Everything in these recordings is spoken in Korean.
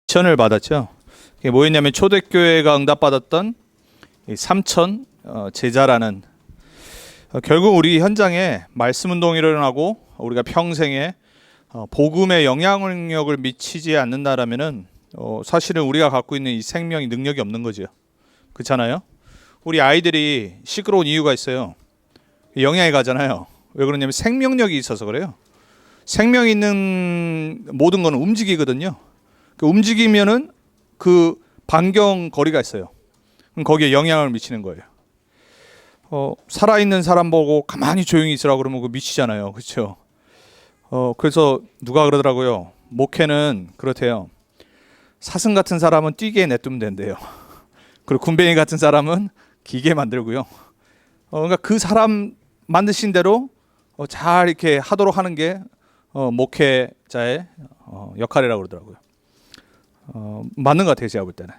미션을 받았죠. 이게 뭐였냐면 초대교회가 응답받았던 이 삼천 제자라는 결국 우리 현장에 말씀 운동이 일어나고 우리가 평생에 복음의 영향력을 미치지 않는다라면은 사실은 우리가 갖고 있는 이 생명이 능력이 없는 거죠. 그렇잖아요. 우리 아이들이 시끄러운 이유가 있어요. 영양이 가잖아요. 왜 그러냐면 생명력이 있어서 그래요. 생명이 있는 모든 건 움직이거든요. 그 움직이면은 그 반경 거리가 있어요. 그럼 거기에 영향을 미치는 거예요. 살아있는 사람 보고 가만히 조용히 있으라고 그러면 그 미치잖아요. 그렇죠? 그래서 누가 그러더라고요. 목회는 그렇대요. 사슴 같은 사람은 뛰게 내두면 된대요. 그리고 군뱅이 같은 사람은 기게 만들고요. 그러니까 그 사람 만드신 대로 잘 이렇게 하도록 하는 게 목회자의 역할이라고 그러더라고요. 맞는 것 같아요, 제가 볼 때는.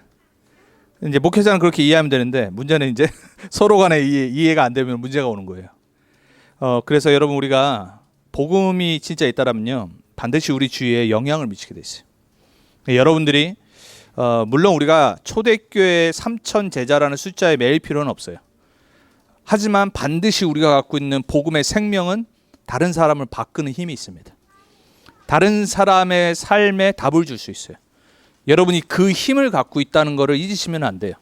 이제 목회자는 그렇게 이해하면 되는데 문제는 이제 서로 간에 이해가 안 되면 문제가 오는 거예요. 그래서 여러분 우리가 복음이 진짜 있다라면요 반드시 우리 주위에 영향을 미치게 돼 있어요. 여러분들이 물론 우리가 초대교회 3천 제자라는 숫자에 매일 필요는 없어요. 하지만 반드시 우리가 갖고 있는 복음의 생명은 다른 사람을 바꾸는 힘이 있습니다. 다른 사람의 삶에 답을 줄 수 있어요. 여러분이 그 힘을 갖고 있다는 것을 잊으시면 안 돼요.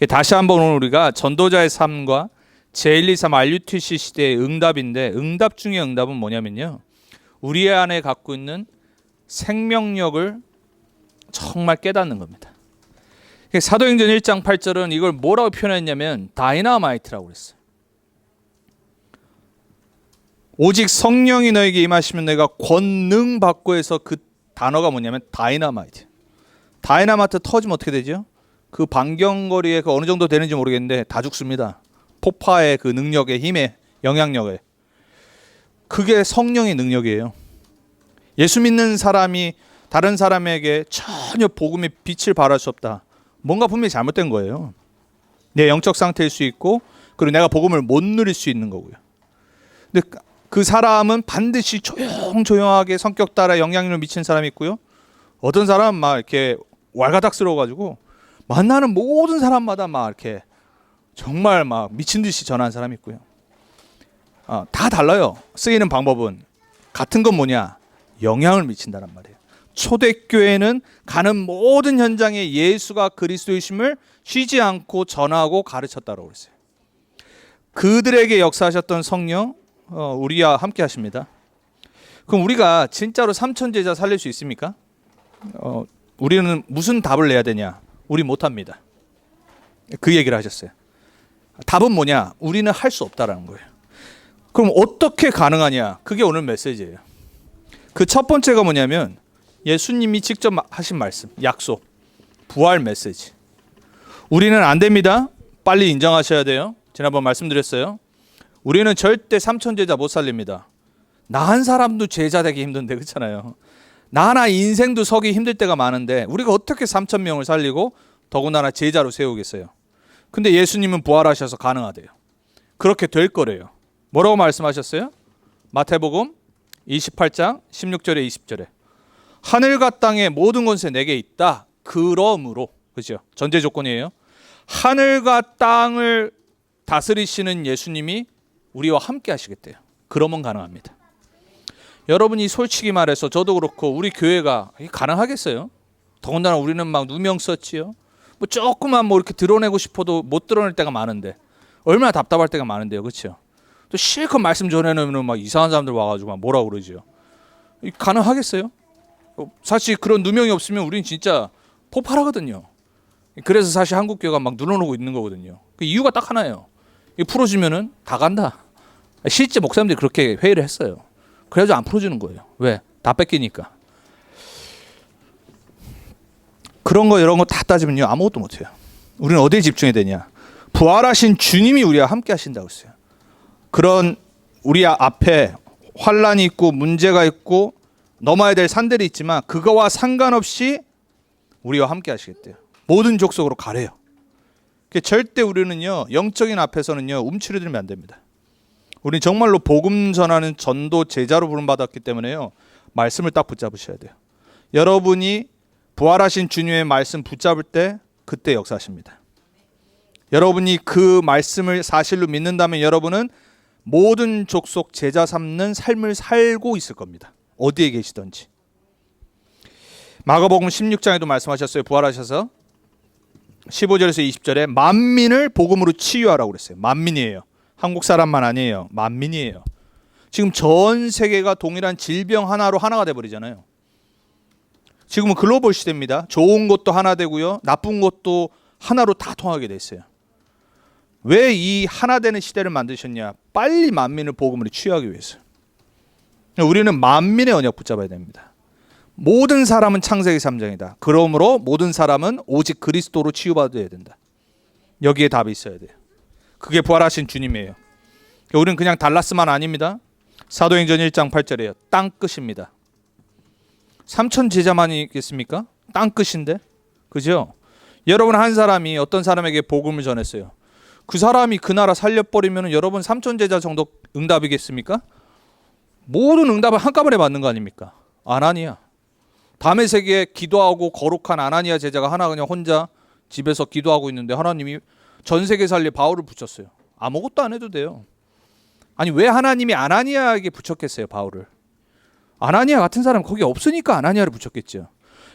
다시 한번 오늘 우리가 전도자의 삶과 제123 RUTC 시대의 응답인데 응답 중에 응답은 뭐냐면요. 우리 안에 갖고 있는 생명력을 정말 깨닫는 겁니다. 사도행전 1장 8절은 이걸 뭐라고 표현했냐면 다이너마이트라고 그랬어요. 오직 성령이 너에게 임하시면 내가 권능 받고 해서 그 단어가 뭐냐면 다이너마이트. 다이너마이트 터지면 어떻게 되죠? 그 반경거리에 그 어느 정도 되는지 모르겠는데 다 죽습니다. 폭파의 그 능력에 힘에 영향력에. 그게 성령의 능력이에요. 예수 믿는 사람이 다른 사람에게 전혀 복음의 빛을 발할 수 없다. 뭔가 분명히 잘못된 거예요. 내 영적 상태일 수 있고 그리고 내가 복음을 못 누릴 수 있는 거고요. 근데 그 사람은 반드시 조용조용하게 성격 따라 영향력을 미치는 사람이 있고요. 어떤 사람은 막 이렇게 왈가닥스러워가지고 만나는 모든 사람마다 막 이렇게 정말 막 미친 듯이 전하는 사람이 있고요. 다 달라요. 쓰이는 방법은 같은 건 뭐냐? 영향을 미친다는 말이에요. 초대교회는 가는 모든 현장에 예수가 그리스도이심을 쉬지 않고 전하고 가르쳤다고 그랬어요. 그들에게 역사하셨던 성령 우리와 함께 하십니다. 그럼 우리가 진짜로 삼천제자 살릴 수 있습니까? 우리는 무슨 답을 내야 되냐? 우리 못합니다. 그 얘기를 하셨어요. 답은 뭐냐? 우리는 할 수 없다라는 거예요. 그럼 어떻게 가능하냐? 그게 오늘 메시지예요. 그 첫 번째가 뭐냐면 예수님이 직접 하신 말씀, 약속, 부활 메시지. 우리는 안 됩니다. 빨리 인정하셔야 돼요. 지난번 말씀드렸어요. 우리는 절대 삼천제자 못 살립니다. 나 한 사람도 제자 되기 힘든데 그렇잖아요. 나 하나 인생도 서기 힘들 때가 많은데 우리가 어떻게 3천 명을 살리고 더군다나 제자로 세우겠어요. 근데 예수님은 부활하셔서 가능하대요. 그렇게 될 거래요. 뭐라고 말씀하셨어요? 마태복음 28장 16절에 20절에 하늘과 땅의 모든 권세 내게 있다. 그러므로 그죠? 전제 조건이에요. 하늘과 땅을 다스리시는 예수님이 우리와 함께 하시겠대요. 그러면 가능합니다. 여러분이 솔직히 말해서 저도 그렇고 우리 교회가 가능하겠어요? 더군다나 우리는 막 누명 썼지요. 뭐 조금만 뭐 이렇게 드러내고 싶어도 못 드러낼 때가 많은데 얼마나 답답할 때가 많은데요, 그렇죠? 또 실컷 말씀 전해놓으면 막 이상한 사람들 와가지고 막 뭐라 그러지요. 가능하겠어요? 사실 그런 누명이 없으면 우리는 진짜 폭발하거든요. 그래서 사실 한국 교회가 막 눌러놓고 있는 거거든요. 그 이유가 딱 하나예요. 풀어주면은 다 간다. 실제 목사님들이 그렇게 회의를 했어요. 그래가지고 안 풀어주는 거예요. 왜? 다 뺏기니까. 그런 거 이런 거 다 따지면요 아무것도 못해요. 우리는 어디에 집중해야 되냐? 부활하신 주님이 우리와 함께 하신다고 했어요. 그런 우리 앞에 환란이 있고 문제가 있고 넘어야 될 산들이 있지만 그거와 상관없이 우리와 함께 하시겠대요. 모든 족속으로 가래요. 절대 우리는요 영적인 앞에서는요 움츠러들면 안 됩니다. 우리는 정말로 복음 전하는 전도 제자로 부름받았기 때문에요 말씀을 딱 붙잡으셔야 돼요. 여러분이 부활하신 주님의 말씀 붙잡을 때 그때 역사하십니다. 여러분이 그 말씀을 사실로 믿는다면 여러분은 모든 족속 제자 삼는 삶을 살고 있을 겁니다. 어디에 계시든지. 마가복음 16장에도 말씀하셨어요. 부활하셔서 15절에서 20절에 만민을 복음으로 치유하라고 그랬어요. 만민이에요. 한국 사람만 아니에요. 만민이에요. 지금 전 세계가 동일한 질병 하나로 하나가 돼버리잖아요. 지금은 글로벌 시대입니다. 좋은 것도 하나 되고요, 나쁜 것도 하나로 다 통하게 됐어요. 왜 이 하나 되는 시대를 만드셨냐? 빨리 만민을 복음으로 치유하기 위해서. 우리는 만민의 언약 붙잡아야 됩니다. 모든 사람은 창세기 3장이다. 그러므로 모든 사람은 오직 그리스도로 치유받아야 된다. 여기에 답이 있어야 돼요. 그게 부활하신 주님이에요. 우리는 그냥 달라스만 아닙니다. 사도행전 1장 8절이에요. 땅끝입니다. 3천 제자만이 있겠습니까? 땅끝인데, 그죠? 여러분 한 사람이 어떤 사람에게 복음을 전했어요. 그 사람이 그 나라 살려버리면 여러분 3천 제자 정도 응답이겠습니까? 모든 응답을 한꺼번에 받는 거 아닙니까? 아나니아. 다메섹에 기도하고 거룩한 아나니아 제자가 하나 그냥 혼자 집에서 기도하고 있는데 하나님이 전 세계 살리 바울을 붙였어요. 아무것도 안 해도 돼요. 아니 왜 하나님이 아나니아에게 붙였겠어요, 바울을? 아나니아 같은 사람 거기 없으니까 아나니아를 붙였겠죠.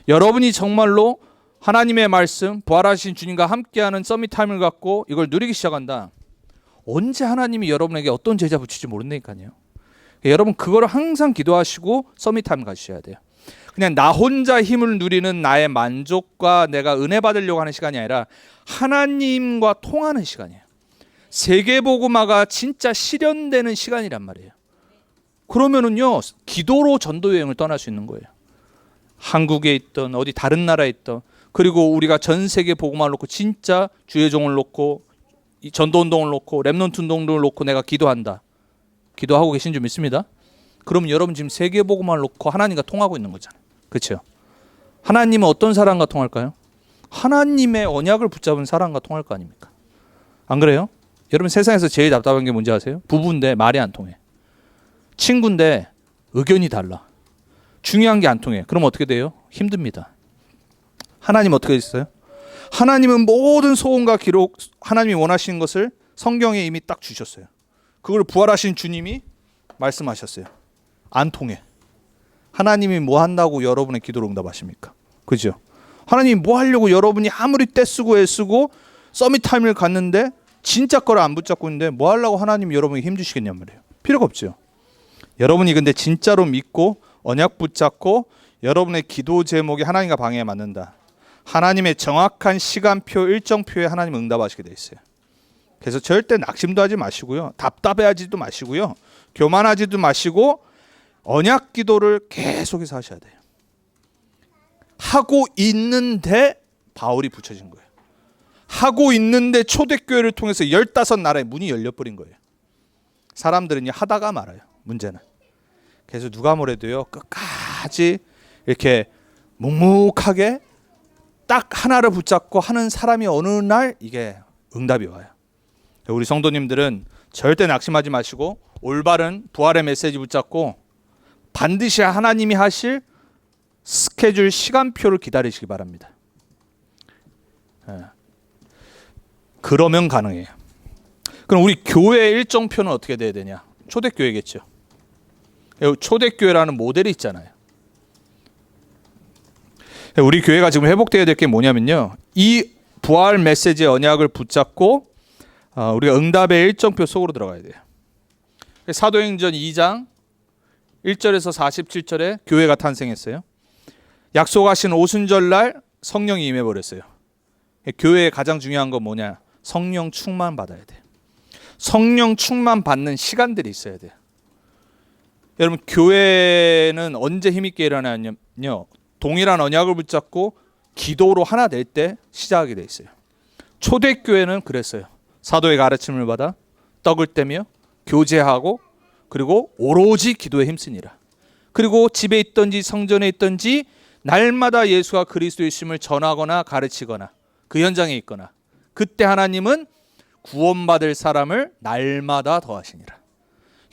여러분이 정말로 하나님의 말씀, 부활하신 주님과 함께하는 서밋타임을 갖고 이걸 누리기 시작한다. 언제 하나님이 여러분에게 어떤 제자 붙일지 모른다니까요. 여러분 그거를 항상 기도하시고 서밋타임 가셔야 돼요. 그냥 나 혼자 힘을 누리는 나의 만족과 내가 은혜 받으려고 하는 시간이 아니라 하나님과 통하는 시간이에요. 세계복음화가 진짜 실현되는 시간이란 말이에요. 그러면은요, 기도로 전도 여행을 떠날 수 있는 거예요. 한국에 있던 어디 다른 나라에 있던, 그리고 우리가 전 세계 복음화를 놓고 진짜 주의 종을 놓고 이 전도 운동을 놓고 렘넌트 운동을 놓고 내가 기도한다. 기도하고 계신 줄 믿습니다. 그럼 여러분 지금 세계 복음화를 놓고 하나님과 통하고 있는 거잖아요. 그렇죠? 하나님은 어떤 사람과 통할까요? 하나님의 언약을 붙잡은 사람과 통할 거 아닙니까? 안 그래요? 여러분 세상에서 제일 답답한 게 뭔지 아세요? 부부인데 말이 안 통해. 친구인데 의견이 달라. 중요한 게 안 통해. 그럼 어떻게 돼요? 힘듭니다. 하나님 어떻게 했어요? 하나님은 모든 소원과 기록, 하나님이 원하시는 것을 성경에 이미 딱 주셨어요. 그걸 부활하신 주님이 말씀하셨어요. 안 통해. 하나님이 뭐 한다고 여러분의 기도를 응답하십니까? 그죠? 하나님이 뭐 하려고 여러분이 아무리 떼쓰고 애쓰고 서밋타임을 갔는데 진짜 거를 안 붙잡고 있는데 뭐 하려고 하나님이 여러분에게 힘주시겠냔 말이에요. 필요가 없죠. 여러분이 근데 진짜로 믿고 언약 붙잡고 여러분의 기도 제목이 하나님과 방해에 맞는다. 하나님의 정확한 시간표, 일정표에 하나님 응답하시게 돼 있어요. 그래서 절대 낙심도 하지 마시고요. 답답해하지도 마시고요. 교만하지도 마시고 언약 기도를 계속해서 하셔야 돼요. 하고 있는데 바울이 붙여진 거예요. 하고 있는데 초대교회를 통해서 15나라의 문이 열려버린 거예요. 사람들은 하다가 말아요. 문제는. 그래서 누가 뭐래도요. 끝까지 이렇게 묵묵하게 딱 하나를 붙잡고 하는 사람이 어느 날 이게 응답이 와요. 우리 성도님들은 절대 낙심하지 마시고 올바른 부활의 메시지 붙잡고 반드시 하나님이 하실 스케줄 시간표를 기다리시기 바랍니다. 그러면 가능해요. 그럼 우리 교회의 일정표는 어떻게 돼야 되냐? 초대교회겠죠. 초대교회라는 모델이 있잖아요. 우리 교회가 지금 회복되어야 될 게 뭐냐면요. 이 부활 메시지의 언약을 붙잡고 우리가 응답의 일정표 속으로 들어가야 돼요. 사도행전 2장 1절에서 47절에 교회가 탄생했어요. 약속하신 오순절날 성령이 임해버렸어요. 교회의 가장 중요한 건 뭐냐? 성령 충만 받아야 돼요. 성령 충만 받는 시간들이 있어야 돼요. 여러분 교회는 언제 힘있게 일어나냐면요. 동일한 언약을 붙잡고 기도로 하나 될 때 시작하게 돼 있어요. 초대교회는 그랬어요. 사도의 가르침을 받아 떡을 떼며 교제하고 그리고 오로지 기도에 힘쓰니라. 그리고 집에 있든지 성전에 있든지 날마다 예수가 그리스도이심을 전하거나 가르치거나 그 현장에 있거나 그때 하나님은 구원받을 사람을 날마다 더하시니라.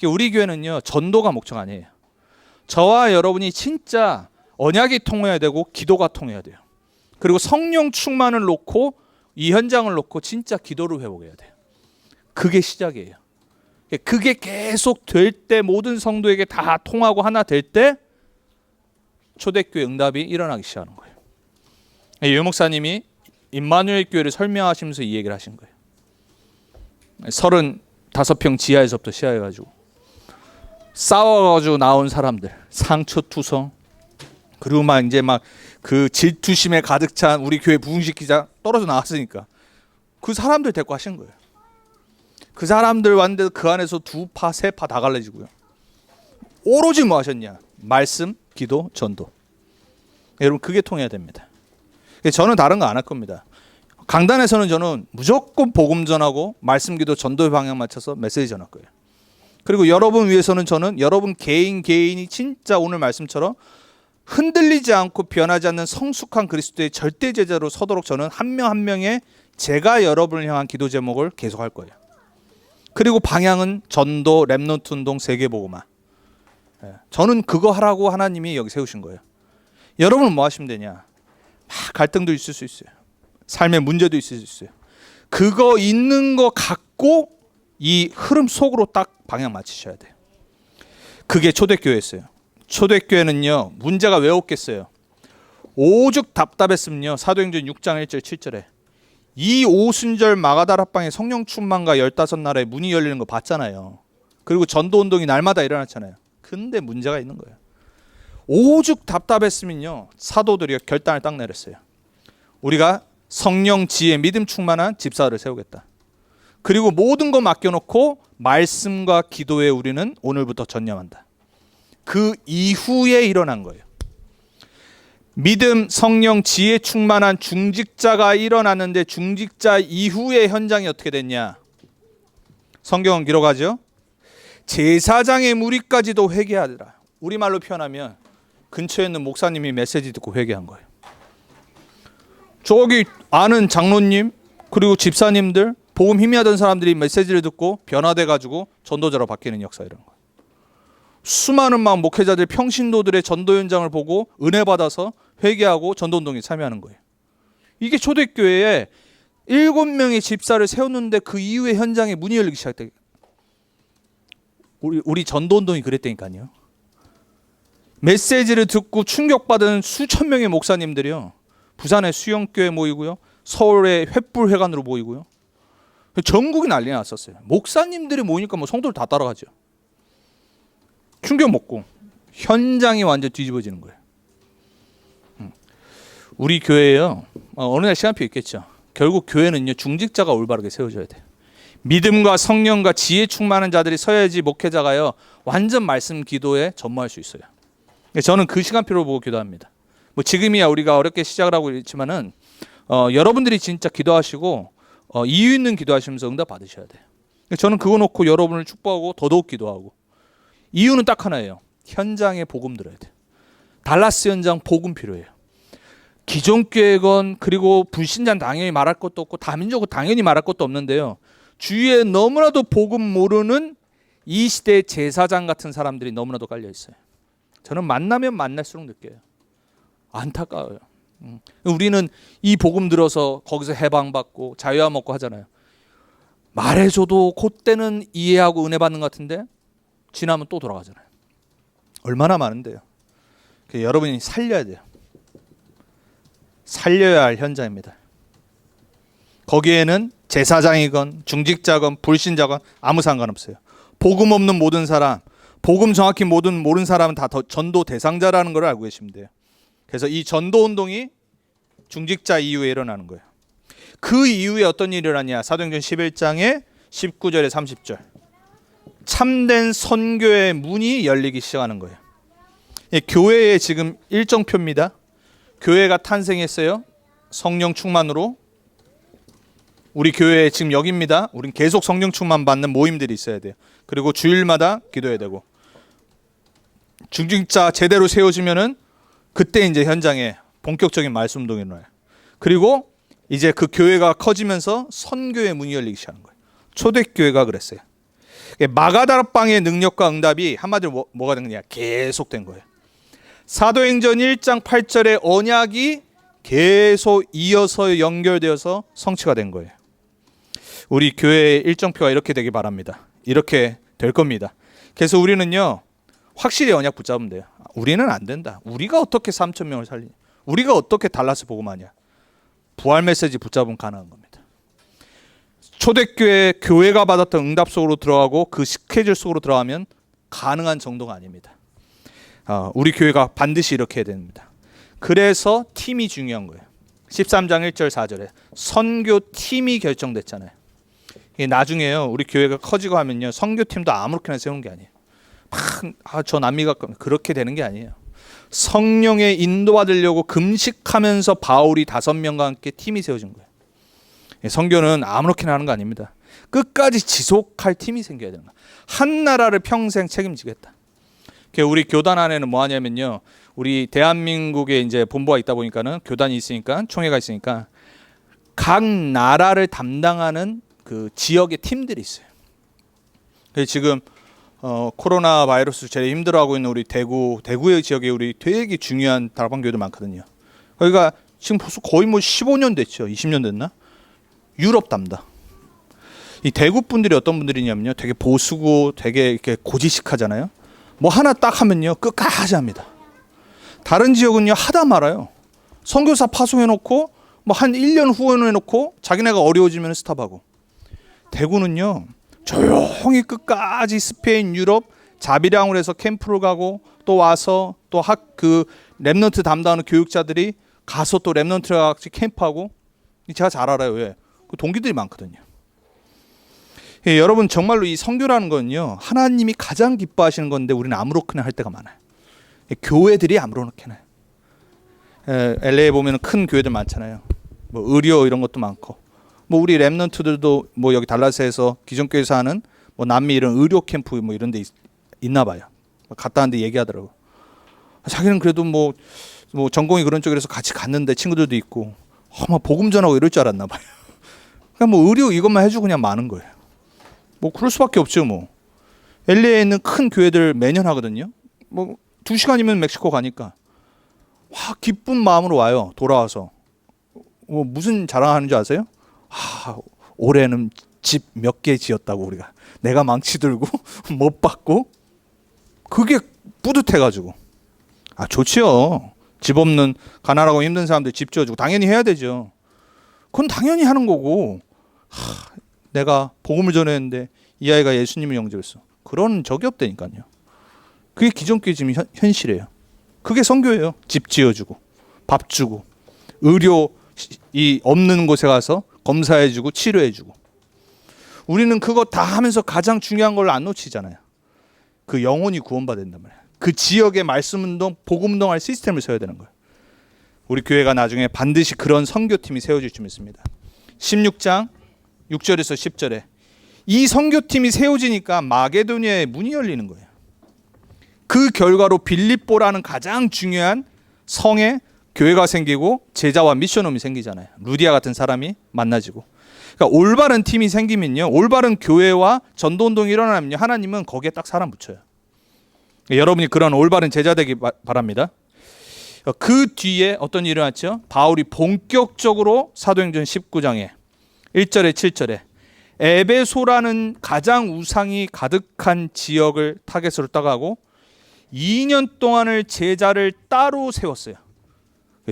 우리 교회는요. 전도가 목적 아니에요. 저와 여러분이 진짜 언약이 통해야 되고 기도가 통해야 돼요. 그리고 성령 충만을 놓고 이 현장을 놓고 진짜 기도를 회복해야 돼요. 그게 시작이에요. 그게 계속 될 때, 모든 성도에게 다 통하고 하나 될 때 초대교회 응답이 일어나기 시작하는 거예요. 유 목사님이 임마누엘 교회를 설명하시면서 이 얘기를 하신 거예요. 35평 지하에서부터 시작해가지고 싸워가지고 나온 사람들, 상처투성, 그리고 막 이제 막 그 질투심에 가득 찬 우리 교회 부흥시키자 떨어져 나왔으니까 그 사람들 데리고 하신 거예요. 그 사람들 왔는데 그 안에서 2파, 3파 다 갈라지고요. 오로지 뭐 하셨냐? 말씀, 기도, 전도. 여러분 그게 통해야 됩니다. 저는 다른 거 안 할 겁니다. 강단에서는 저는 무조건 복음 전하고 말씀, 기도, 전도의 방향 맞춰서 메시지 전할 거예요. 그리고 여러분 위해서는 저는 여러분 개인이 진짜 오늘 말씀처럼 흔들리지 않고 변하지 않는 성숙한 그리스도의 절대 제자로 서도록 저는 한 명 한 명의 제가 여러분을 향한 기도 제목을 계속할 거예요. 그리고 방향은 전도, 렘넌트 운동, 세계복음화. 저는 그거 하라고 하나님이 여기 세우신 거예요. 여러분은 뭐 하시면 되냐? 갈등도 있을 수 있어요. 삶의 문제도 있을 수 있어요. 그거 있는 거 갖고 이 흐름 속으로 딱 방향 맞추셔야 돼요. 그게 초대교회였어요. 초대교회는요, 문제가 왜 없겠어요? 오죽 답답했으면요, 사도행전 6장 1절 7절에 이 오순절 마가다락방에 성령 충만과 15나라의 문이 열리는 거 봤잖아요. 그리고 전도운동이 날마다 일어났잖아요. 근데 문제가 있는 거예요. 오죽 답답했으면요, 사도들이 결단을 딱 내렸어요. 우리가 성령 지혜 믿음 충만한 집사를 세우겠다. 그리고 모든 거 맡겨놓고 말씀과 기도에 우리는 오늘부터 전념한다. 그 이후에 일어난 거예요. 믿음, 성령, 지혜 충만한 중직자가 일어났는데 중직자 이후의 현장이 어떻게 됐냐? 성경은 기록하죠. 제사장의 무리까지도 회개하더라. 우리말로 표현하면 근처에 있는 목사님이 메시지 듣고 회개한 거예요. 저기 아는 장로님 그리고 집사님들 복음 희미하던 사람들이 메시지를 듣고 변화돼가지고 전도자로 바뀌는 역사 이런 거예요. 수많은 막 목회자들 평신도들의 전도 현장을 보고 은혜 받아서 회개하고 전도운동에 참여하는 거예요. 이게 초대교회에 7명의 집사를 세웠는데 그 이후에 현장에 문이 열리기 시작했다. 우리 전도운동이 그랬다니까요. 메시지를 듣고 충격받은 수천 명의 목사님들이요, 부산의 수영교회 모이고요, 서울의 횃불회관으로 모이고요, 전국이 난리 났었어요. 목사님들이 모이니까 뭐 성도들 다 따라가죠. 충격 먹고 현장이 완전 뒤집어지는 거예요. 우리 교회요, 어느 날 시간표 있겠죠. 결국 교회는요, 중직자가 올바르게 세워져야 돼요. 믿음과 성령과 지혜 충만한 자들이 서야지 목회자가요, 완전 말씀 기도에 전무할 수 있어요. 저는 그 시간표를 보고 기도합니다. 뭐 지금이야 우리가 어렵게 시작을 하고 있지만은 여러분들이 진짜 기도하시고 이유 있는 기도하시면서 응답 받으셔야 돼요. 저는 그거 놓고 여러분을 축복하고 더더욱 기도하고, 이유는 딱 하나예요. 현장에 복음 들어야 돼요. 달라스 현장 복음 필요해요. 기존 교회건 그리고 불신자는 당연히 말할 것도 없고 다민족은 당연히 말할 것도 없는데요, 주위에 너무나도 복음 모르는 이 시대의 제사장 같은 사람들이 너무나도 깔려 있어요. 저는 만나면 만날수록 느껴요. 안타까워요. 우리는 이 복음 들어서 거기서 해방받고 자유함 얻고 하잖아요. 말해줘도 그때는 이해하고 은혜 받는 것 같은데 지나면 또 돌아가잖아요. 얼마나 많은데요. 여러분이 살려야 돼요. 살려야 할 현장입니다. 거기에는 제사장이건 중직자건 불신자건 아무 상관없어요. 복음 없는 모든 사람, 복음 정확히 모르는 사람은 다 전도 대상자라는 걸 알고 계시면 돼요. 그래서 이 전도 운동이 중직자 이후에 일어나는 거예요. 그 이후에 어떤 일이 일어나냐? 사도행전 11장의 19절에 30절. 참된 선교의 문이 열리기 시작하는 거예요. 교회의 지금 일정표입니다. 교회가 탄생했어요. 성령 충만으로. 우리 교회 지금 여기입니다. 우린 계속 성령 충만 받는 모임들이 있어야 돼요. 그리고 주일마다 기도해야 되고, 중직자 제대로 세워지면은 그때 이제 현장에 본격적인 말씀 운동이 일어나요. 그리고 이제 그 교회가 커지면서 선교의 문이 열리기 시작하는 거예요. 초대교회가 그랬어요. 마가다락방의 능력과 응답이 한마디로 뭐가 된 거냐? 계속된 거예요. 사도행전 1장 8절에 언약이 계속 이어서 연결되어서 성취가 된 거예요. 우리 교회의 일정표가 이렇게 되길 바랍니다. 이렇게 될 겁니다. 그래서 우리는요, 확실히 언약 붙잡으면 돼요. 우리는 안 된다. 우리가 어떻게 3천 명을 살리냐? 우리가 어떻게 달라스 복음하냐? 부활 메시지 붙잡으면 가능한 겁니다. 초대교회 교회가 받았던 응답 속으로 들어가고 그 스케줄 속으로 들어가면 가능한 정도가 아닙니다. 우리 교회가 반드시 이렇게 해야 됩니다. 그래서 팀이 중요한 거예요. 13장 1절 4절에 선교팀이 결정됐잖아요. 나중에요, 우리 교회가 커지고 하면요, 선교팀도 아무렇게나 세우는 게 아니에요. 저 남미가 그렇게 되는 게 아니에요. 성령에 인도받으려고 금식하면서 바울이 5명과 함께 팀이 세워진 거예요. 선교는 아무렇게나 하는 거 아닙니다. 끝까지 지속할 팀이 생겨야 되는 거예요. 한 나라를 평생 책임지겠다. 우리 교단 안에는 뭐 하냐면요, 우리 대한민국에 이제 본부가 있다 보니까는 교단이 있으니까, 총회가 있으니까 각 나라를 담당하는 그 지역의 팀들이 있어요. 그래서 지금 코로나 바이러스 제일 힘들어하고 있는 우리 대구의 지역에 우리 되게 중요한 다락방교회도 많거든요. 그러니까 지금 벌써 거의 뭐 15년 됐죠. 20년 됐나? 유럽 담당. 이 대구 분들이 어떤 분들이냐면요, 되게 보수고 되게 이렇게 고지식하잖아요. 뭐 하나 딱 하면요, 끝까지 합니다. 다른 지역은요, 하다 말아요. 선교사 파송해놓고 뭐 한 1년 후원해놓고 자기네가 어려워지면 스탑하고. 대구는요, 조용히 끝까지 스페인, 유럽 자비량으로 해서 캠프를 가고 또 와서 또 그 랩넌트 담당하는 교육자들이 가서 또 랩넌트랑 같이 캠프하고. 제가 잘 알아요. 왜? 그 동기들이 많거든요. 여러분, 정말로 이 선교라는 건요, 하나님이 가장 기뻐하시는 건데 우리는 아무렇게나 할 때가 많아요. 교회들이 아무렇게나 해요. LA에 보면 큰 교회들 많잖아요. 뭐 의료 이런 것도 많고, 뭐 우리 랩넌트들도 뭐 여기 달라스에서 기존 교회에서 하는 뭐 남미 이런 의료 캠프 뭐 이런 데 있나 봐요. 갔다 왔는데 얘기하더라고. 자기는 그래도 뭐 전공이 그런 쪽이라서 같이 갔는데 친구들도 있고, 막 복음 전하고 이럴 줄 알았나 봐요. 그냥 뭐 의료 이것만 해주고 그냥 마는 거예요. 뭐 그럴 수밖에 없죠. 뭐 LA에 있는 큰 교회들 매년 하거든요. 뭐 2시간이면 멕시코 가니까 와, 기쁜 마음으로 와요. 돌아와서 뭐 무슨 자랑하는 줄 아세요? 올해는 집 몇 개 지었다고, 우리가 내가 망치 들고 못 받고. 그게 뿌듯해가지고. 좋지요. 집 없는 가난하고 힘든 사람들 집 지어주고 당연히 해야 되죠. 그건 당연히 하는 거고. 내가 복음을 전했는데 이 아이가 예수님을 영접했어. 그런 적이 없다니까요. 그게 기존 교회 지금 현실이에요. 그게 선교예요. 집 지어주고 밥 주고 의료 이 없는 곳에 가서 검사해주고 치료해주고. 우리는 그거 다 하면서 가장 중요한 걸 안 놓치잖아요. 그 영혼이 구원받는단 말이에요. 그 지역의 말씀운동, 복음운동할 시스템을 세워야 되는 거예요. 우리 교회가 나중에 반드시 그런 선교팀이 세워질 줄 믿습니다. 16장 6절에서 10절에 이 선교팀이 세워지니까 마게도니아의 문이 열리는 거예요. 그 결과로 빌립보라는 가장 중요한 성에 교회가 생기고 제자와 미션홈이 생기잖아요. 루디아 같은 사람이 만나지고. 그러니까 올바른 팀이 생기면요, 올바른 교회와 전도운동이 일어나면요, 하나님은 거기에 딱 사람 붙여요. 여러분이 그런 올바른 제자 되기 바랍니다. 그 뒤에 어떤 일이 일어났죠? 바울이 본격적으로 사도행전 19장에 1절에 7절에 에베소라는 가장 우상이 가득한 지역을 타겟으로 따가고 2년 동안을 제자를 따로 세웠어요.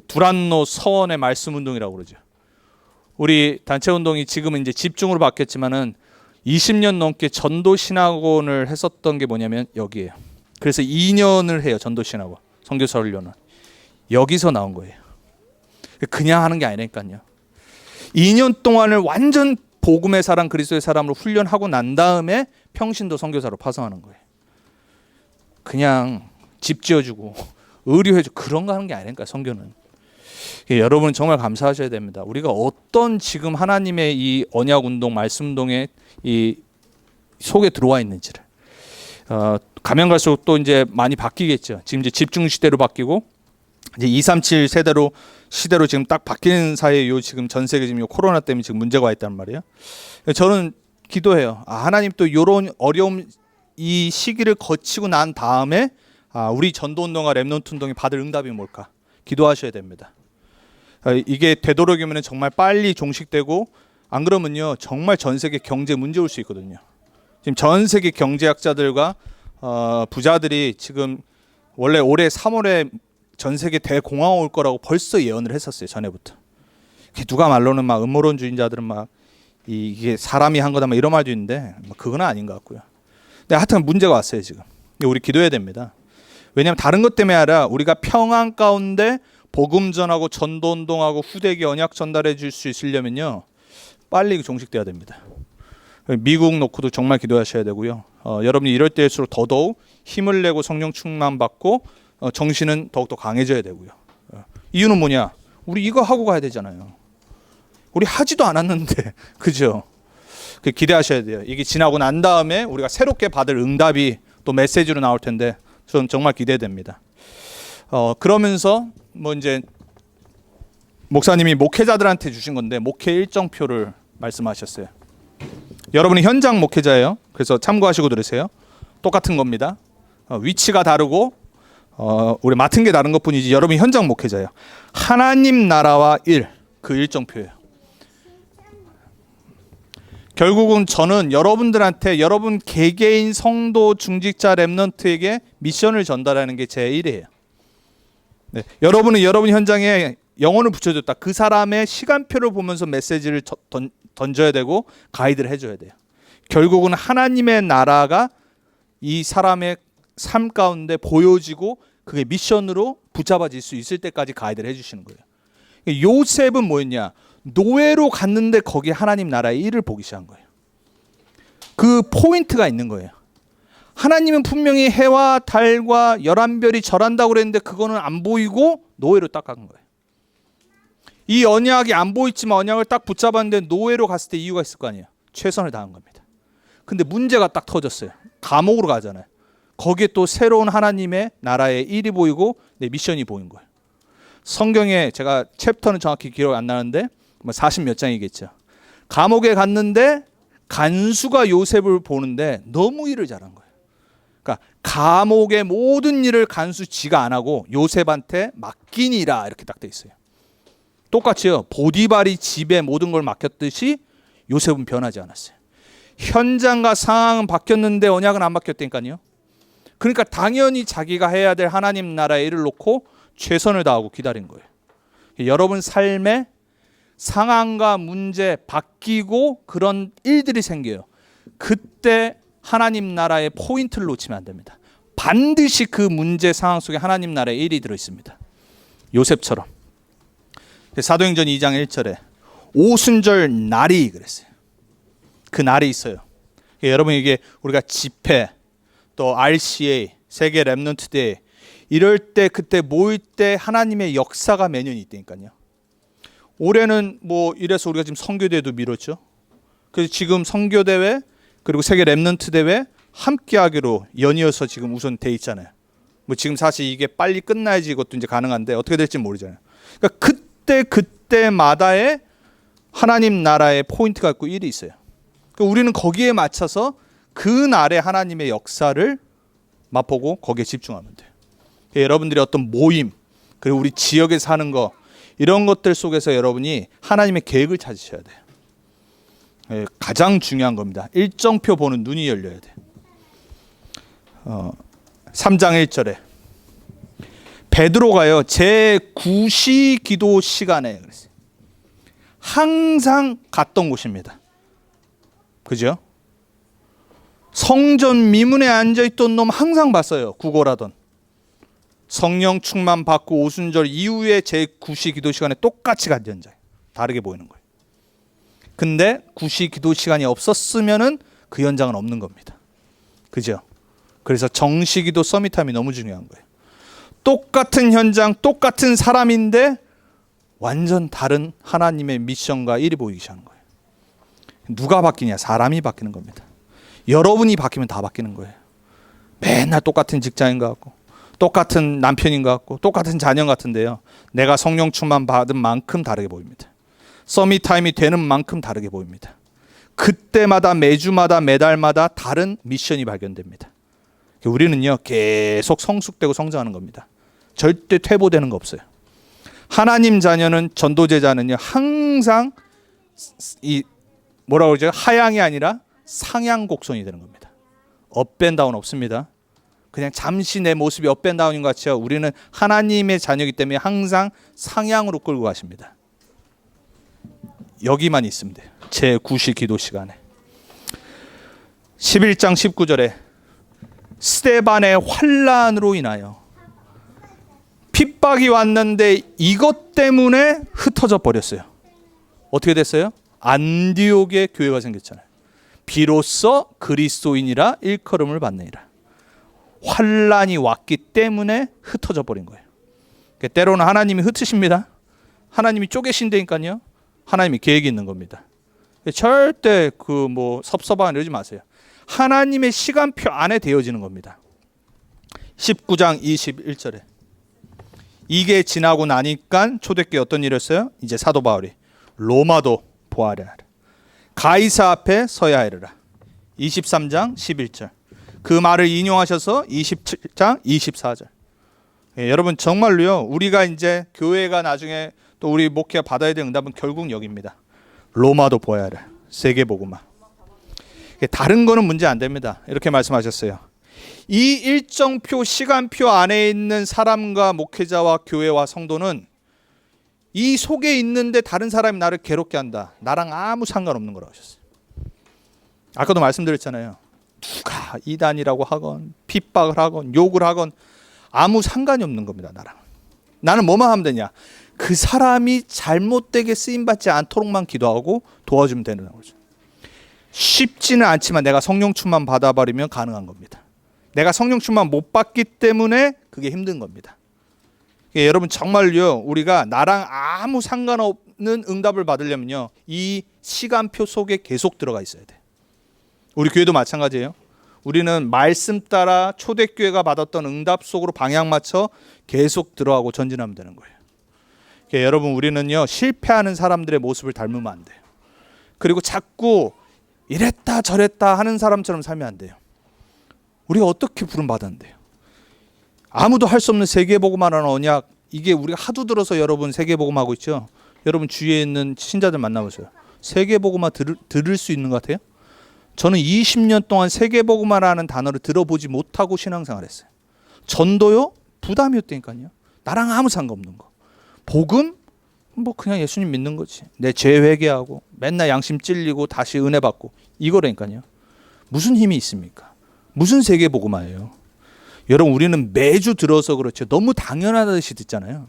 두란노 서원의 말씀 운동이라고 그러죠. 우리 단체 운동이 지금은 이제 집중으로 바뀌었지만은 20년 넘게 전도 신학원을 했었던 게 뭐냐면 여기에요. 그래서 2년을 해요. 전도 신학원, 선교사 훈련은. 여기서 나온 거예요. 그냥 하는 게 아니라니까요. 2년 동안을 완전 복음의 사람, 그리스도의 사람으로 훈련하고 난 다음에 평신도 선교사로 파송하는 거예요. 그냥 집 지어주고 의료해주고 그런 거 하는 게 아니니까 선교는. 여러분 정말 감사하셔야 됩니다. 우리가 어떤 지금 하나님의 이 언약운동, 말씀운동의 이 속에 들어와 있는지를. 가면 갈수록 또 이제 많이 바뀌겠죠. 지금 이제 집중 시대로 바뀌고 이제 237 세대로 시대로 지금 딱 바뀌는 사이에 요 지금 전 세계 지금 요 코로나 때문에 지금 문제가 와 있단 말이에요. 저는 기도해요. 하나님 또 요런 어려움 이 시기를 거치고 난 다음에 우리 전도 운동과 렘넌트 운동이 받을 응답이 뭘까? 기도하셔야 됩니다. 이게 되도록이면 정말 빨리 종식되고, 안 그러면요 정말 전 세계 경제 문제 올 수 있거든요. 지금 전 세계 경제학자들과 부자들이 지금 원래 올해 3월에 전 세계 대공황 올 거라고 벌써 예언을 했었어요. 전에부터. 누가 말로는 막 음모론주의자들은 막 이게 사람이 한 거다 막 이런 말도 있는데 그건 아닌 것 같고요. 근데 하여튼 문제가 왔어요 지금. 우리 기도해야 됩니다. 왜냐하면 다른 것 때문에 아니라 우리가 평안 가운데 복음 전하고 전도 운동하고 후대기 언약 전달해 줄 수 있으려면요 빨리 종식돼야 됩니다. 미국 놓고도 정말 기도하셔야 되고요. 여러분이 이럴 때일수록 더더욱 힘을 내고 성령 충만 받고 정신은 더욱더 강해져야 되고요. 이유는 뭐냐? 우리 이거 하고 가야 되잖아요. 우리 하지도 않았는데 그죠? 기대하셔야 돼요. 이게 지나고 난 다음에 우리가 새롭게 받을 응답이 또 메시지로 나올 텐데 저는 정말 기대됩니다. 그러면서 뭐 이제 목사님이 목회자들한테 주신 건데 목회 일정표를 말씀하셨어요. 여러분이 현장 목회자예요. 그래서 참고하시고 들으세요. 똑같은 겁니다. 위치가 다르고 우리 맡은 게 다른 것뿐이지 여러분이 현장 목회자예요. 하나님 나라와 일, 그 일정표예요. 결국은 저는 여러분들한테 여러분 개개인 성도 중직자 렘넌트에게 미션을 전달하는 게 제 일이에요. 네, 여러분은 여러분 현장에 영혼을 붙여줬다. 그 사람의 시간표를 보면서 메시지를 던져야 되고 가이드를 해줘야 돼요. 결국은 하나님의 나라가 이 사람의 삶 가운데 보여지고 그게 미션으로 붙잡아질 수 있을 때까지 가이드를 해주시는 거예요. 요셉은 뭐였냐? 노예로 갔는데 거기에 하나님 나라의 일을 보기 시작한 거예요. 그 포인트가 있는 거예요. 하나님은 분명히 해와 달과 11별이 절한다고 그랬는데 그거는 안 보이고 노예로 딱 간 거예요. 이 언약이 안 보이지만 언약을 딱 붙잡았는데 노예로 갔을 때 이유가 있을 거 아니에요. 최선을 다한 겁니다. 근데 문제가 딱 터졌어요. 감옥으로 가잖아요. 거기에 또 새로운 하나님의 나라의 일이 보이고 내 미션이 보인 거예요. 성경에 제가 챕터는 정확히 기억 안 나는데 40 몇 장이겠죠. 감옥에 갔는데 간수가 요셉을 보는데 너무 일을 잘한 거예요. 그러니까 감옥의 모든 일을 간수 지가 안 하고 요셉한테 맡기니라 이렇게 딱 돼 있어요. 똑같이요. 보디발이 집에 모든 걸 맡겼듯이 요셉은 변하지 않았어요. 현장과 상황은 바뀌었는데 언약은 안 바뀌었다니까요. 그러니까 당연히 자기가 해야 될 하나님 나라의 일을 놓고 최선을 다하고 기다린 거예요. 여러분 삶에 상황과 문제 바뀌고 그런 일들이 생겨요. 그때 하나님 나라의 포인트를 놓치면 안 됩니다. 반드시 그 문제 상황 속에 하나님 나라의 일이 들어있습니다. 요셉처럼. 사도행전 2장 1절에 오순절 날이 그랬어요. 그 날이 있어요. 여러분 이게 우리가 집회 또 RCA 세계 렘넌트 데이 이럴 때 그때 모일 때 하나님의 역사가 매년 있다니까요. 올해는 뭐 이래서 우리가 지금 선교대회도 미뤘죠. 그래서 지금 선교대회 그리고 세계 렘넌트 대회 함께하기로 연이어서 지금 우선 돼 있잖아요. 뭐 지금 사실 이게 빨리 끝나야지 이것도 이제 가능한데 어떻게 될지 모르잖아요. 그러니까 그때마다의 하나님 나라의 포인트가 있고 일이 있어요. 그러니까 우리는 거기에 맞춰서 그 날의 하나님의 역사를 맛보고 거기에 집중하면 돼요. 그러니까 여러분들이 어떤 모임 그리고 우리 지역에 사는 거 이런 것들 속에서 여러분이 하나님의 계획을 찾으셔야 돼요. 가장 중요한 겁니다. 일정표 보는 눈이 열려야 돼요. 3장 1절에 베드로가요 제9시 기도 시간에 그랬어요. 항상 갔던 곳입니다. 그죠? 성전 미문에 앉아있던 놈 항상 봤어요. 구걸하던. 성령 충만 받고 오순절 이후에 제9시 기도 시간에 똑같이 갔던 현장. 다르게 보이는 거예요. 근데 9시 기도 시간이 없었으면은 그 현장은 없는 겁니다. 그죠? 그래서 정시 기도 서밋타임이 너무 중요한 거예요. 똑같은 현장, 똑같은 사람인데 완전 다른 하나님의 미션과 일이 보이기 시작하는 거예요. 누가 바뀌냐? 사람이 바뀌는 겁니다. 여러분이 바뀌면 다 바뀌는 거예요. 맨날 똑같은 직장인 것 같고 똑같은 남편인 것 같고 똑같은 자녀 같은데요. 내가 성령 충만 받은 만큼 다르게 보입니다. 서밋타임이 되는 만큼 다르게 보입니다. 그때마다 매주마다 매달마다 다른 미션이 발견됩니다. 우리는요 계속 성숙되고 성장하는 겁니다. 절대 퇴보되는 거 없어요. 하나님 자녀는 전도제자는요 항상 이 뭐라고 그러죠? 하향이 아니라 상향 곡선이 되는 겁니다. 업앤다운 없습니다. 그냥 잠시 내 모습이 업앤다운인 것 같죠. 우리는 하나님의 자녀이기 때문에 항상 상향으로 끌고 가십니다. 여기만 있으면 돼요. 제 9시 기도 시간에 11장 19절에 스데반의 환난으로 인하여 핍박이 왔는데 이것 때문에 흩어져 버렸어요. 어떻게 됐어요? 안디옥에 교회가 생겼잖아요. 비로소 그리스도인이라 일컬음을 받느니라. 환난이 왔기 때문에 흩어져 버린 거예요. 때로는 하나님이 흩으십니다. 하나님이 쪼개신다니까요. 하나님이 계획이 있는 겁니다. 절대 섭섭하거나 이러지 마세요. 하나님의 시간표 안에 되어지는 겁니다. 19장 21절에 이게 지나고 나니까 초대교회 어떤 일이었어요? 이제 사도 바울이 로마도 보아야 하라. 가이사 앞에 서야 하리라. 23장 11절. 그 말을 인용하셔서 27장 24절. 여러분 정말로요. 우리가 이제 교회가 나중에 또 우리 목회가 받아야 될 응답은 결국 여기입니다. 로마도 보아야 하라. 세계복음화. 다른 거는 문제 안 됩니다. 이렇게 말씀하셨어요. 이 일정표 시간표 안에 있는 사람과 목회자와 교회와 성도는 이 속에 있는데 다른 사람이 나를 괴롭게 한다. 나랑 아무 상관없는 거라고 하셨어요. 아까도 말씀드렸잖아요. 누가 이단이라고 하건 핍박을 하건 욕을 하건 아무 상관이 없는 겁니다. 나랑. 나는 뭐만 하면 되냐. 그 사람이 잘못되게 쓰임받지 않도록만 기도하고 도와주면 되는 거죠. 쉽지는 않지만 내가 성령 충만 받아버리면 가능한 겁니다. 내가 성령 충만 못 받기 때문에 그게 힘든 겁니다. 여러분 정말요 우리가 나랑 아무 상관없는 응답을 받으려면요 이 시간표 속에 계속 들어가 있어야 돼. 우리 교회도 마찬가지예요. 우리는 말씀 따라 초대교회가 받았던 응답 속으로 방향 맞춰 계속 들어가고 전진하면 되는 거예요. 여러분 우리는요 실패하는 사람들의 모습을 닮으면 안 돼요. 그리고 자꾸 이랬다 저랬다 하는 사람처럼 살면 안 돼요. 우리가 어떻게 부름받았는데요. 아무도 할 수 없는 세계복음화라는 언약, 이게 우리가 하도 들어서 여러분 세계복음하고 있죠. 여러분 주위에 있는 신자들 만나보세요. 세계복음화 들을 수 있는 것 같아요? 저는 20년 동안 세계복음화라는 단어를 들어보지 못하고 신앙생활 했어요. 전도요? 부담이었다니까요. 나랑 아무 상관없는 거. 복음? 그냥 예수님 믿는 거지. 내 죄 회개하고 맨날 양심 찔리고 다시 은혜 받고 이거라니까요. 무슨 힘이 있습니까? 무슨 세계복음화예요? 여러분 우리는 매주 들어서 그렇죠. 너무 당연하듯이 듣잖아요.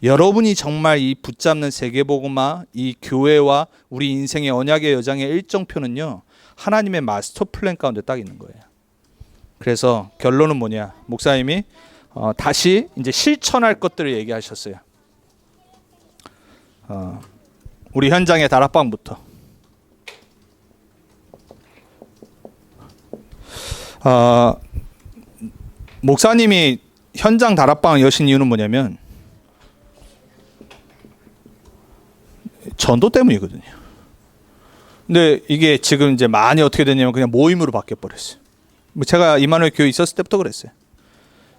여러분이 정말 이 붙잡는 세계복음화, 이 교회와 우리 인생의 언약의 여정의 일정표는요. 하나님의 마스터 플랜 가운데 딱 있는 거예요. 그래서 결론은 뭐냐? 목사님이 다시 이제 실천할 것들을 얘기하셨어요. 우리 현장의 다락방부터. 목사님이 현장 다락방을 여신 이유는 뭐냐면 전도 때문이거든요. 근데 이게 지금 이제 많이 어떻게 됐냐면 그냥 모임으로 바뀌어 버렸어요. 제가 이마누엘 교회 있었을 때부터 그랬어요.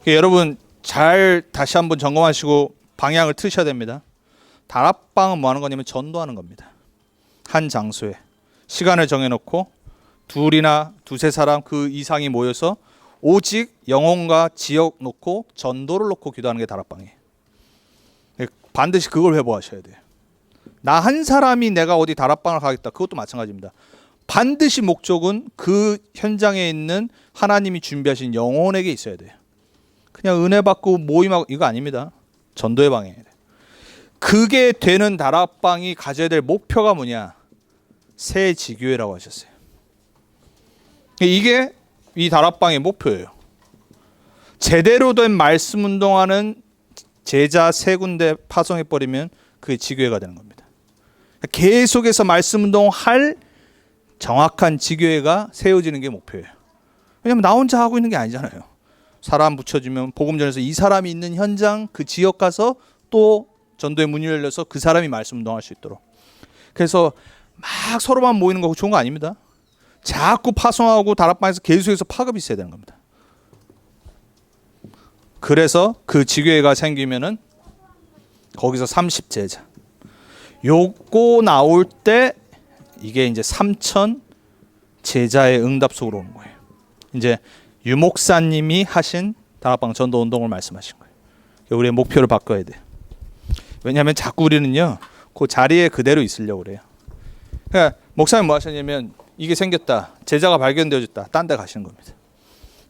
여러분 잘 다시 한번 점검하시고 방향을 트셔야 됩니다. 다락방은 뭐 하는 거냐면 전도하는 겁니다. 한 장소에 시간을 정해놓고 둘이나 두세 사람 그 이상이 모여서 오직 영혼과 지역 놓고 전도를 놓고 기도하는 게 다락방이에요. 반드시 그걸 회복하셔야 돼요. 나 한 사람이 내가 어디 다락방을 가겠다. 그것도 마찬가지입니다. 반드시 목적은 그 현장에 있는 하나님이 준비하신 영혼에게 있어야 돼요. 그냥 은혜 받고 모임하고 이거 아닙니다. 전도의 방향이에요. 그게 되는 다락방이 가져야 될 목표가 뭐냐? 새 지교회라고 하셨어요. 이게 이 다락방의 목표예요. 제대로 된 말씀 운동하는 제자 세 군데 파송해버리면 그게 지교회가 되는 겁니다. 계속해서 말씀 운동할 정확한 지교회가 세워지는 게 목표예요. 왜냐하면 나 혼자 하고 있는 게 아니잖아요. 사람 붙여주면 복음 전해서 이 사람이 있는 현장 그 지역 가서 또 전도의 문이 열려서 그 사람이 말씀 운동할 수 있도록. 그래서 막 서로만 모이는 거 좋은 거 아닙니다. 자꾸 파송하고 다락방에서 계속해서 파급이 있어야 되는 겁니다. 그래서 그 지교회가 생기면은 거기서 30제자. 요거 나올 때 이게 이제 3천 제자의 응답 속으로 오는 거예요. 이제 유 목사님이 하신 다락방 전도 운동을 말씀하신 거예요. 우리의 목표를 바꿔야 돼. 왜냐하면 자꾸 우리는요 그 자리에 그대로 있으려고 그래요. 그러니까 목사님 뭐 하셨냐면 이게 생겼다, 제자가 발견되어졌다, 딴 데 가시는 겁니다.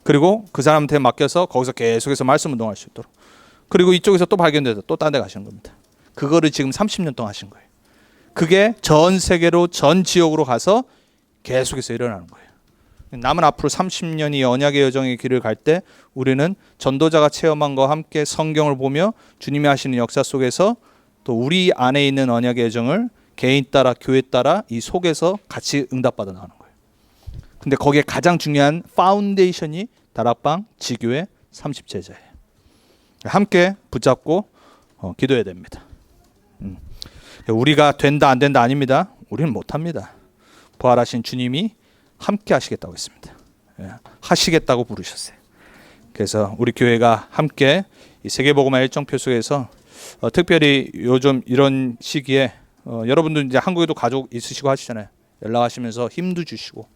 그리고 그 사람한테 맡겨서 거기서 계속해서 말씀 운동할 수 있도록. 그리고 이쪽에서 또 발견되다 또 딴 데 가시는 겁니다. 그거를 지금 30년 동안 하신 거예요. 그게 전 세계로 전 지역으로 가서 계속해서 일어나는 거예요. 남은 앞으로 30년이 언약의 여정의 길을 갈 때 우리는 전도자가 체험한 것과 함께 성경을 보며 주님이 하시는 역사 속에서 또 우리 안에 있는 언약의 여정을 개인 따라 교회 따라 이 속에서 같이 응답받아 나가는 거예요. 근데 거기에 가장 중요한 파운데이션이 다락방 지교회 30제자예요. 함께 붙잡고 기도해야 됩니다. 우리가 된다 안 된다 아닙니다. 우리는 못합니다. 부활하신 주님이 함께 하시겠다고 했습니다. 하시겠다고 부르셨어요. 그래서 우리 교회가 함께 이 세계복음화 일정표 속에서 특별히 요즘 이런 시기에 여러분들 이제 한국에도 가족 있으시고 하시잖아요. 연락하시면서 힘도 주시고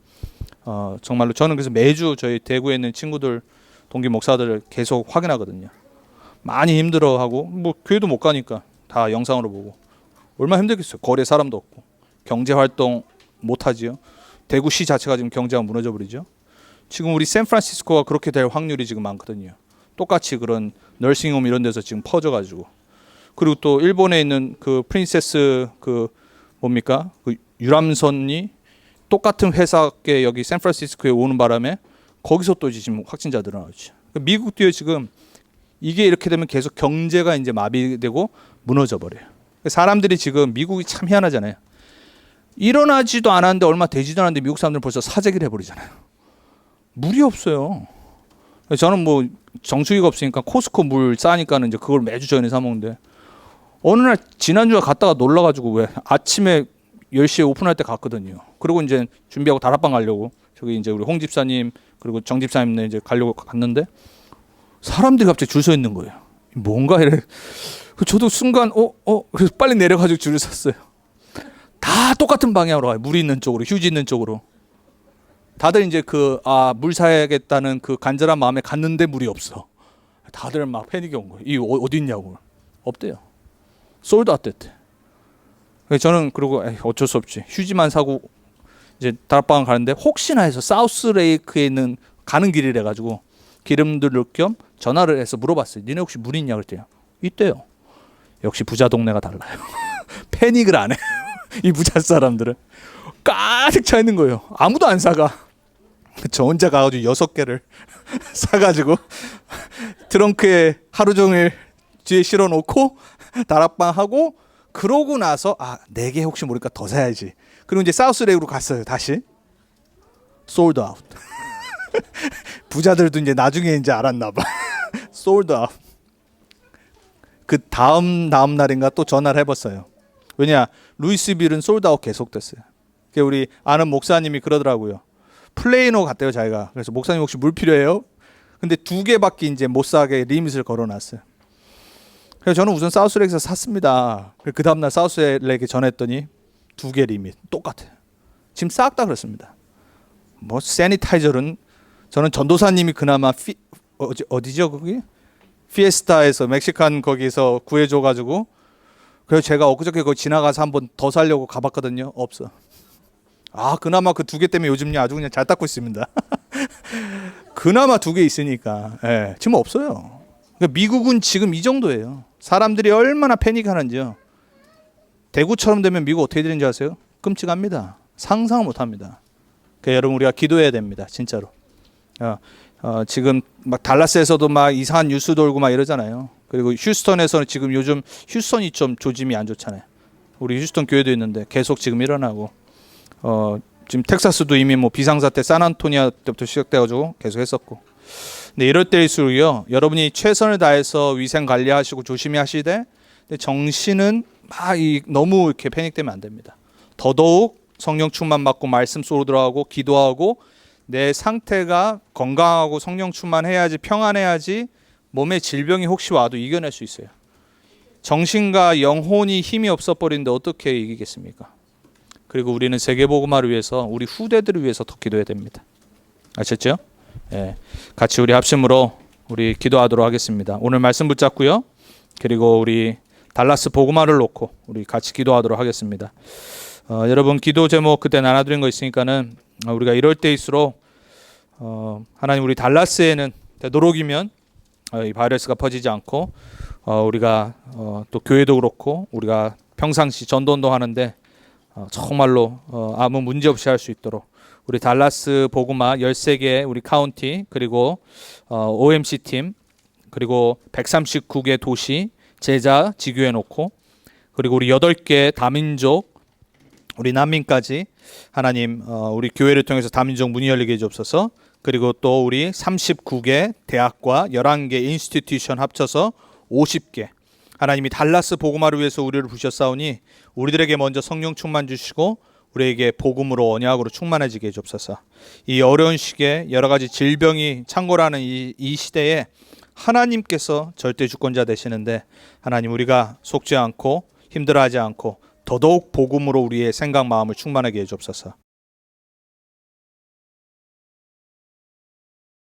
정말로 저는 그래서 매주 저희 대구에 있는 친구들 동기 목사들을 계속 확인하거든요. 많이 힘들어하고 뭐 교회도 못 가니까 다 영상으로 보고 얼마나 힘들겠어요. 거리에 사람도 없고 경제 활동 못 하지요. 대구시 자체가 지금 경제가 무너져 버리죠. 지금 우리 샌프란시스코가 그렇게 될 확률이 지금 많거든요. 똑같이 그런 너싱홈 이런 데서 지금 퍼져가지고. 그리고 또 일본에 있는 그 프린세스 그 뭡니까 그 유람선이 똑같은 회사께 여기 샌프란시스코에 오는 바람에 거기서 또 지금 확진자들 나오죠. 미국도요 지금 이게 이렇게 되면 계속 경제가 이제 마비되고 무너져 버려요. 사람들이 지금 미국이 참 희한하잖아요. 일어나지도 않았는데 얼마 되지도 않았는데 미국 사람들은 벌써 사재기를 해버리잖아요. 물이 없어요. 저는 뭐 정수기가 없으니까 코스코 물 싸니까는 이제 그걸 매주 저희는 사 먹는데 어느 날 지난주에 갔다가 놀라가지고 왜 아침에 10시에 오픈할 때 갔거든요. 그리고 이제 준비하고 다락방 가려고 저기 이제 우리 홍 집사님 그리고 정 집사님네 이제 가려고 갔는데 사람들이 갑자기 줄 서 있는 거예요. 뭔가 이래. 저도 순간 그래서 빨리 내려가지고 줄을 섰어요. 다 똑같은 방향으로 가요. 물이 있는 쪽으로, 휴지 있는 쪽으로. 다들 이제 물 사야겠다는 그 간절한 마음에 갔는데 물이 없어. 다들 막 패닉이 온 거예요. 이 어디 있냐고. 없대요. 솔드아웃 됐대. 저는 그리고 어쩔 수 없지. 휴지만 사고 이제 다락방 가는데 혹시나 해서 사우스 레이크에 있는 가는 길이래 가지고 기름도 넣을 겸 전화를 해서 물어봤어요. 니네 혹시 물 있냐 그랬대요. 있대요. 역시 부자 동네가 달라요. 패닉을 안 해요. 이 부자 사람들은 가득 차 있는 거예요. 아무도 안 사가. 저 혼자 가가지고 6개를 사가지고 트렁크에 하루 종일 뒤에 실어놓고 다락방 하고 그러고 나서 4개 혹시 모르니까 더 사야지. 그리고 이제 사우스레이크로 갔어요. 다시 솔드 아웃. 부자들도 이제 나중에 이제 알았나 봐. 솔드 아웃. 그 다음 날인가 또 전화를 해봤어요. 왜냐 루이스빌은 솔드아웃 계속됐어요. 우리 아는 목사님이 그러더라고요. 플레이너 갔대요 자기가. 그래서 목사님 혹시 물 필요해요? 근데 2개밖에 이제 못 사게 리밋을 걸어놨어요. 그래서 저는 우선 사우스렉에서 샀습니다. 그 다음날 사우스렉에 전했더니 2개 리밋 똑같아요. 지금 싹 다 그렇습니다. 뭐 세니타이저는 저는 전도사님이 그나마 어디죠 거기? 피에스타에서 멕시칸 거기서 구해줘가지고 그래서 제가 엊그저께 거기 지나가서 한번 더 사려고 가봤거든요. 없어. 그나마 그 2개 때문에 요즘 아주 그냥 잘 닦고 있습니다. 그나마 2개 있으니까. 지금 없어요. 그러니까 미국은 지금 이 정도예요. 사람들이 얼마나 패닉하는지요. 대구처럼 되면 미국 어떻게 되는지 아세요? 끔찍합니다. 상상을 못합니다. 그러니까 여러분 우리가 기도해야 됩니다. 진짜로. 지금 막 달라스에서도 막 이상한 뉴스 돌고 막 이러잖아요. 그리고 휴스턴에서는 지금 요즘 휴스턴이 좀 조짐이 안 좋잖아요. 우리 휴스턴 교회도 있는데 계속 지금 일어나고 지금 텍사스도 이미 뭐 비상사태 산안토니아 때부터 시작돼가지고 계속 했었고. 근데 이럴 때일수록요 여러분이 최선을 다해서 위생 관리하시고 조심히 하시되 정신은 막 너무 이렇게 패닉되면 안 됩니다. 더더욱 성령 충만 받고 말씀 속으로 들어가고 기도하고 내 상태가 건강하고 성령 충만해야지 평안해야지 몸에 질병이 혹시 와도 이겨낼 수 있어요. 정신과 영혼이 힘이 없어 버리는데 어떻게 이기겠습니까? 그리고 우리는 세계복음화를 위해서 우리 후대들을 위해서 더 기도해야 됩니다. 아셨죠? 예, 같이 우리 합심으로 우리 기도하도록 하겠습니다. 오늘 말씀 붙잡고요. 그리고 우리 달라스 복음화를 놓고 우리 같이 기도하도록 하겠습니다. 여러분 기도 제목 그때 나눠드린 거 있으니까는 우리가 이럴 때일수록 하나님 우리 달라스에는 되도록이면 이 바이러스가 퍼지지 않고 우리가 또 교회도 그렇고 우리가 평상시 전도운동 하는데 정말로 아무 문제 없이 할 수 있도록 우리 달라스 복음화 13개 우리 카운티 그리고 OMC 팀 그리고 139개 도시 제자 지교해 놓고 그리고 우리 8개 다민족 우리 난민까지 하나님 우리 교회를 통해서 다민족 문이 열리게 해주옵소서. 그리고 또 우리 39개 대학과 11개 인스티튜션 합쳐서 50개 하나님이 달라스 복음화를 위해서 우리를 부셨사오니 우리들에게 먼저 성령 충만 주시고 우리에게 복음으로 언약으로 충만해지게 해주옵소서. 이 어려운 시기에 여러 가지 질병이 창궐하는 이 시대에 하나님께서 절대 주권자 되시는데 하나님 우리가 속지 않고 힘들어하지 않고 더더욱 복음으로 우리의 생각 마음을 충만하게 해주옵소서.